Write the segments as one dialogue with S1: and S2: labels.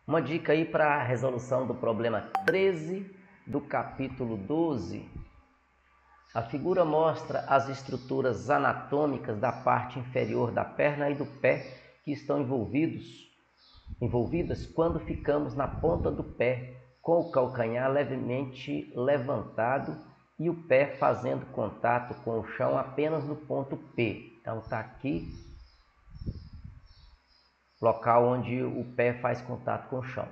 S1: Uma dica aí para a resolução do problema 13 do capítulo 12. A figura mostra as estruturas anatômicas da parte inferior da perna e do pé que estão envolvidas quando ficamos na ponta do pé, com o calcanhar levemente levantado e o pé fazendo contato com o chão apenas no ponto P. Então está aqui, local onde o pé faz contato com o chão.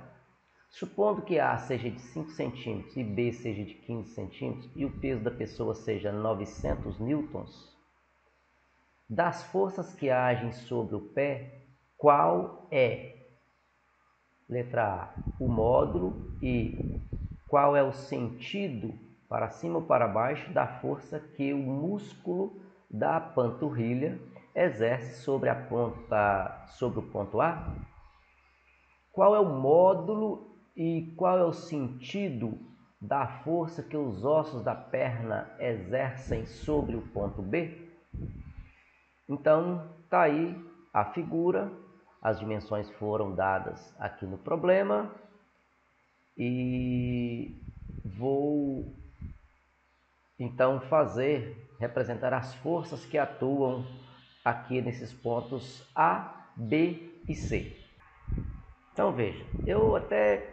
S1: Supondo que A seja de 5 cm e B seja de 15 cm e o peso da pessoa seja 900 newtons, das forças que agem sobre o pé, qual é, letra A, o módulo e qual é o sentido, para cima ou para baixo, da força que o músculo da panturrilha exerce sobre o ponto A? Qual é o módulo e qual é o sentido da força que os ossos da perna exercem sobre o ponto B? Então, está aí a figura, as dimensões foram dadas aqui no problema e vou então representar as forças que atuam aqui nesses pontos A, B e C. Então veja, eu até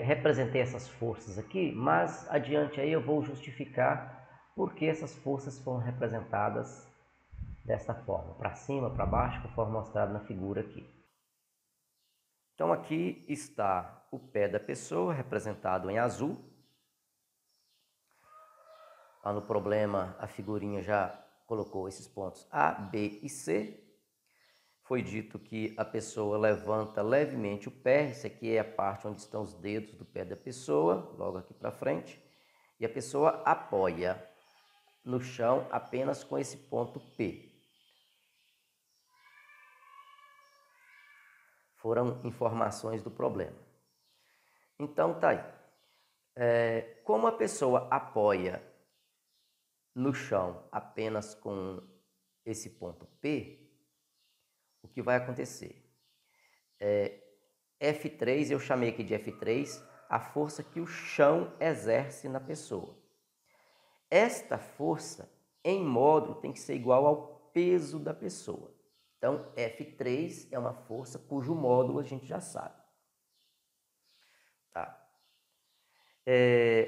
S1: representei essas forças aqui, mas adiante aí eu vou justificar por que essas forças foram representadas desta forma, para cima, para baixo, conforme mostrado na figura aqui. Então aqui está o pé da pessoa, representado em azul. Lá no problema a figurinha já colocou esses pontos A, B e C. Foi dito que a pessoa levanta levemente o pé, isso aqui é a parte onde estão os dedos do pé da pessoa, logo aqui para frente, e a pessoa apoia no chão apenas com esse ponto P. Foram informações do problema. Então tá aí. Como a pessoa apoia no chão apenas com esse ponto P, o que vai acontecer? F3, eu chamei aqui de F3, a força que o chão exerce na pessoa. Esta força, em módulo, tem que ser igual ao peso da pessoa. Então, F3 é uma força cujo módulo a gente já sabe. Tá?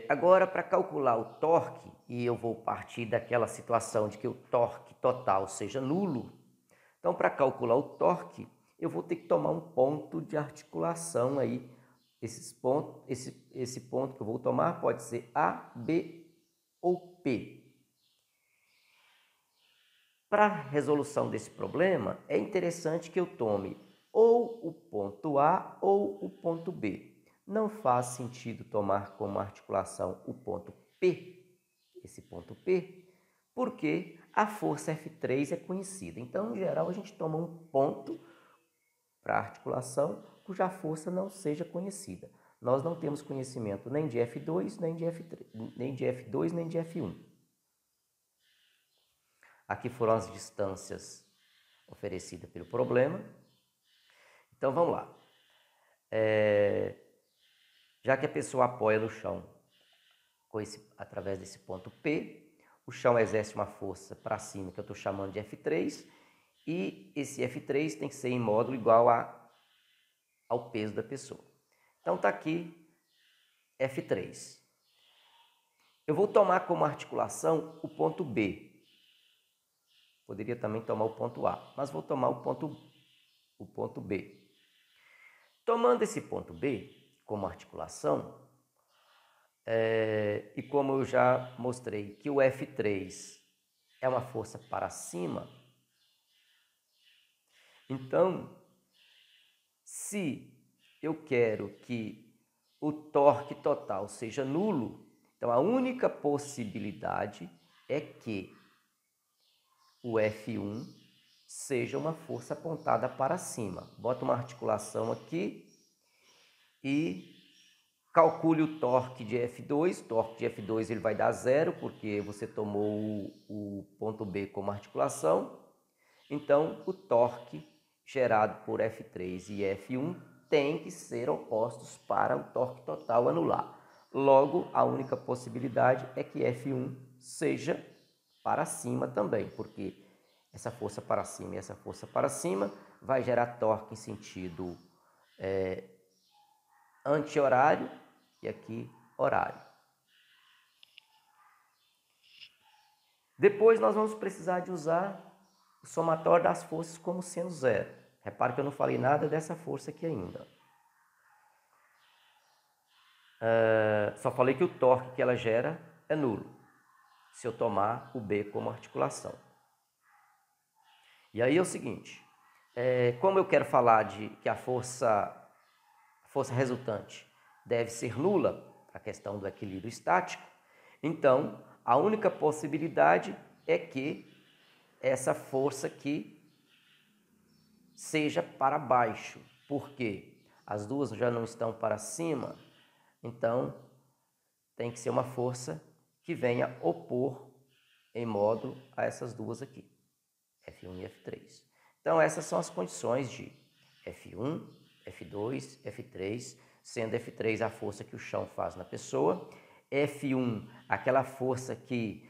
S1: Agora, para calcular o torque, e eu vou partir daquela situação de que o torque total seja nulo, então, para calcular o torque, eu vou ter que tomar um ponto de articulação aí. Esse ponto que eu vou tomar pode ser A, B ou P. Para a resolução desse problema, é interessante que eu tome ou o ponto A ou o ponto B. Não faz sentido tomar como articulação o ponto P, esse ponto P, porque a força F3 é conhecida. Então, em geral, a gente toma um ponto para a articulação cuja força não seja conhecida. Nós não temos conhecimento nem de F2, nem de F3, nem de F2, nem de F1. Aqui foram as distâncias oferecidas pelo problema. Então, vamos lá. Já que a pessoa apoia no chão através desse ponto P, o chão exerce uma força para cima, que eu estou chamando de F3, e esse F3 tem que ser em módulo igual ao peso da pessoa. Então, está aqui F3. Eu vou tomar como articulação o ponto B. Poderia também tomar o ponto A, mas vou tomar o ponto B. Tomando esse ponto B como articulação, e como eu já mostrei que o F3 é uma força para cima, então, se eu quero que o torque total seja nulo, então a única possibilidade é que o F1 seja uma força apontada para cima. Bota uma articulação aqui e calcule o torque de F2. O torque de F2 ele vai dar zero, porque você tomou o ponto B como articulação. Então, o torque gerado por F3 e F1 têm que ser opostos para o torque total anular. Logo, a única possibilidade é que F1 seja para cima também, porque essa força para cima e essa força para cima vai gerar torque em sentido anti-horário e aqui horário. Depois nós vamos precisar de usar o somatório das forças como sendo zero. Repare que eu não falei nada dessa força aqui ainda. Só falei que o torque que ela gera é nulo, se eu tomar o B como articulação. E aí é o seguinte, como eu quero falar de que a força resultante deve ser nula, a questão do equilíbrio estático, então a única possibilidade é que essa força aqui seja para baixo, porque as duas já não estão para cima, então tem que ser uma força que venha opor em módulo a essas duas aqui, F1 e F3. Então essas são as condições de F1, F2, F3, sendo F3 a força que o chão faz na pessoa, F1 aquela força que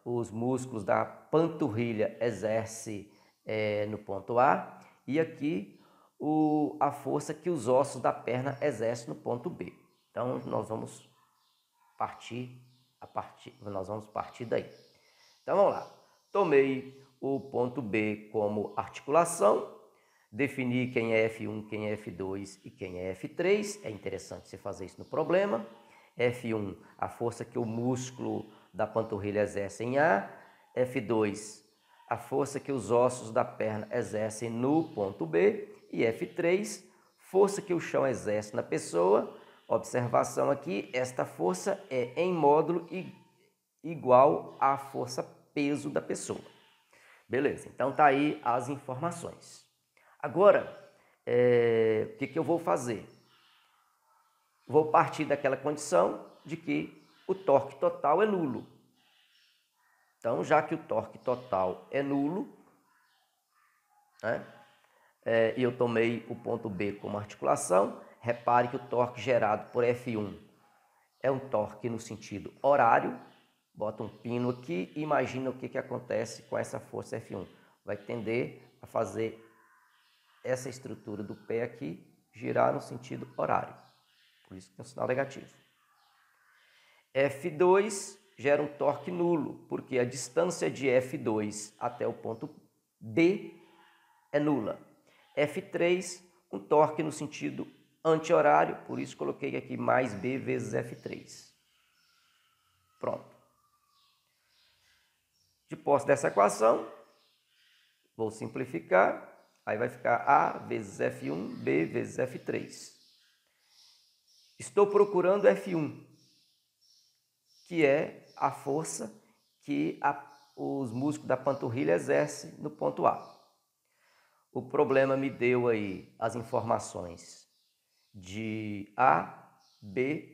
S1: os músculos da panturrilha exercem no ponto A, e aqui a força que os ossos da perna exercem no ponto B. Então nós vamos partir daí. Então vamos lá. Tomei o ponto B como articulação, defini quem é F1, quem é F2 e quem é F3. É interessante você fazer isso no problema. F1, a força que o músculo da panturrilha exerce em A. F2, a força que os ossos da perna exercem no ponto B. E F3, força que o chão exerce na pessoa. Observação aqui, esta força é em módulo igual à força peso da pessoa. Beleza, então tá aí as informações. Agora, o que eu vou fazer? Vou partir daquela condição de que o torque total é nulo. Então, já que o torque total é nulo, né, e eu tomei o ponto B como articulação, repare que o torque gerado por F1 é um torque no sentido horário. Bota um pino aqui e imagina o que acontece com essa força F1. Vai tender a fazer essa estrutura do pé aqui girar no sentido horário. Por isso que é um sinal negativo. F2 gera um torque nulo, porque a distância de F2 até o ponto B é nula. F3, um torque no sentido anti-horário, por isso coloquei aqui mais B vezes F3. Pronto. De posse dessa equação, vou simplificar, aí vai ficar A vezes F1, B vezes F3. Estou procurando F1, que é a força que os músculos da panturrilha exercem no ponto A. O problema me deu aí as informações de A, B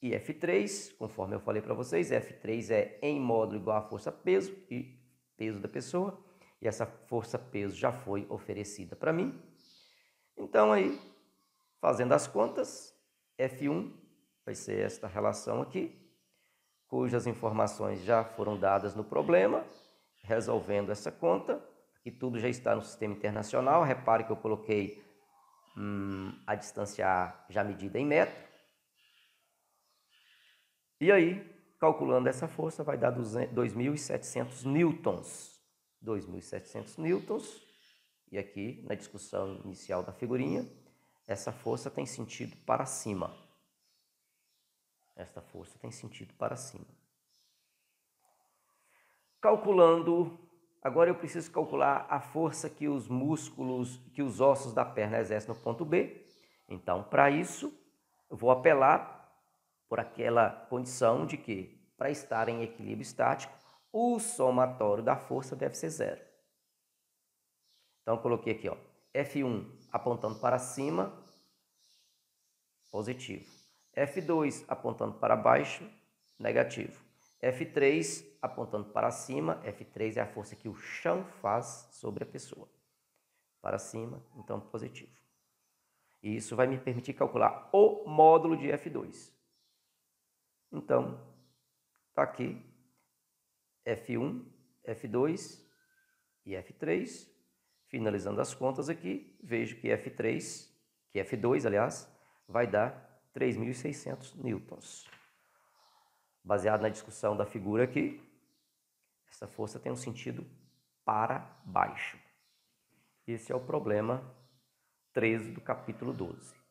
S1: e F3, conforme eu falei para vocês. F3 é em módulo igual a força peso e peso da pessoa, e essa força peso já foi oferecida para mim. Então aí, fazendo as contas, F1 vai ser esta relação aqui, cujas informações já foram dadas no problema. Resolvendo essa conta, aqui tudo já está no sistema internacional. Repare que eu coloquei a distância A já medida em metro. E aí, calculando essa força, vai dar 2.700 newtons. 2.700 newtons. E aqui, na discussão inicial da figurinha, essa força tem sentido para cima. Esta força tem sentido para cima. Calculando, agora eu preciso calcular a força que os músculos, que os ossos da perna exercem no ponto B. Então, para isso, eu vou apelar por aquela condição de que, para estar em equilíbrio estático, o somatório da força deve ser zero. Então, eu coloquei aqui, ó, F1 apontando para cima, positivo. F2 apontando para baixo, negativo. F3 apontando para cima, F3 é a força que o chão faz sobre a pessoa. Para cima, então positivo. E isso vai me permitir calcular o módulo de F2. Então, está aqui F1, F2 e F3. Finalizando as contas aqui, vejo que F2, aliás, vai dar 3.600 newtons. Baseado na discussão da figura aqui, essa força tem um sentido para baixo. Esse é o problema 13 do capítulo 12.